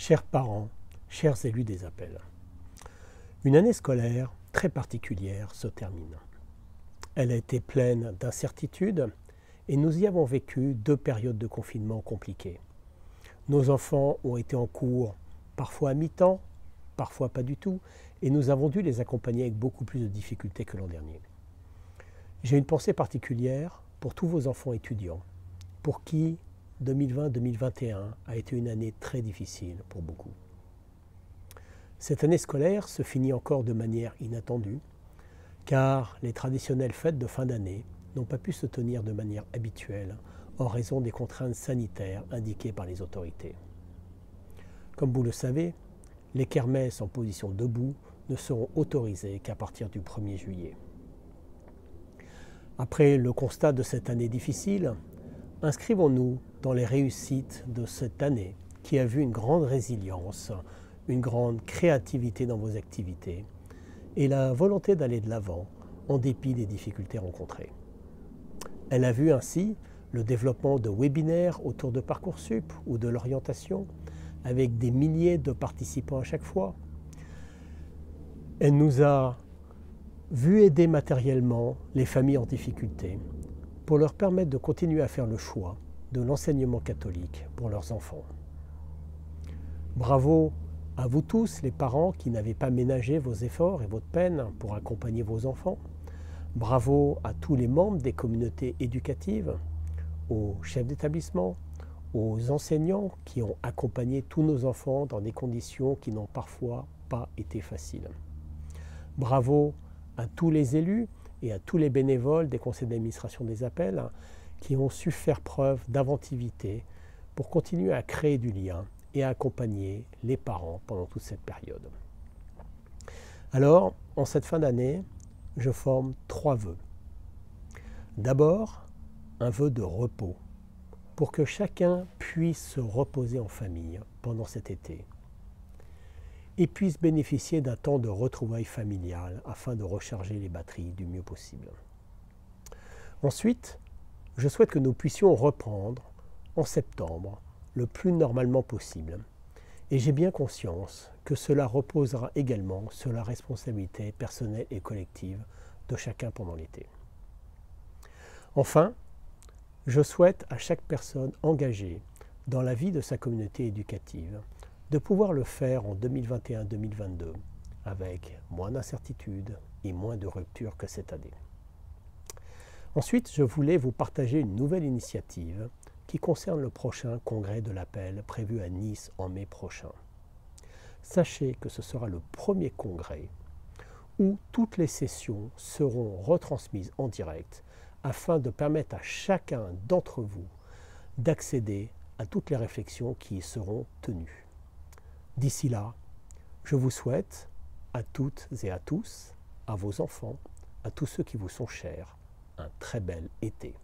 Chers parents, chers élus des appels, une année scolaire très particulière se termine. Elle a été pleine d'incertitudes et nous y avons vécu 2 périodes de confinement compliquées. Nos enfants ont été en cours parfois à mi-temps, parfois pas du tout, et nous avons dû les accompagner avec beaucoup plus de difficultés que l'an dernier. J'ai une pensée particulière pour tous vos enfants étudiants, pour qui 2020-2021 a été une année très difficile pour beaucoup. Cette année scolaire se finit encore de manière inattendue, car les traditionnelles fêtes de fin d'année n'ont pas pu se tenir de manière habituelle en raison des contraintes sanitaires indiquées par les autorités. Comme vous le savez, les kermesses en position debout ne seront autorisées qu'à partir du 1er juillet. Après le constat de cette année difficile, inscrivons-nous dans les réussites de cette année qui a vu une grande résilience, une grande créativité dans vos activités et la volonté d'aller de l'avant en dépit des difficultés rencontrées. Elle a vu ainsi le développement de webinaires autour de Parcoursup ou de l'orientation avec des milliers de participants à chaque fois. Elle nous a vu aider matériellement les familles en difficulté pour leur permettre de continuer à faire le choix de l'enseignement catholique pour leurs enfants. Bravo à vous tous, les parents qui n'avez pas ménagé vos efforts et votre peine pour accompagner vos enfants. Bravo à tous les membres des communautés éducatives, aux chefs d'établissement, aux enseignants qui ont accompagné tous nos enfants dans des conditions qui n'ont parfois pas été faciles. Bravo à tous les élus et à tous les bénévoles des conseils d'administration des appels qui ont su faire preuve d'inventivité pour continuer à créer du lien et à accompagner les parents pendant toute cette période. Alors, en cette fin d'année, je forme 3 vœux. D'abord, un vœu de repos, pour que chacun puisse se reposer en famille pendant cet été et puisse bénéficier d'un temps de retrouvailles familiales afin de recharger les batteries du mieux possible. Ensuite, je souhaite que nous puissions reprendre en septembre le plus normalement possible. Et j'ai bien conscience que cela reposera également sur la responsabilité personnelle et collective de chacun pendant l'été. Enfin, je souhaite à chaque personne engagée dans la vie de sa communauté éducative de pouvoir le faire en 2021-2022 avec moins d'incertitudes et moins de ruptures que cette année. Ensuite, je voulais vous partager une nouvelle initiative qui concerne le prochain congrès de l'appel prévu à Nice en mai prochain. Sachez que ce sera le premier congrès où toutes les sessions seront retransmises en direct afin de permettre à chacun d'entre vous d'accéder à toutes les réflexions qui y seront tenues. D'ici là, je vous souhaite à toutes et à tous, à vos enfants, à tous ceux qui vous sont chers, un très bel été.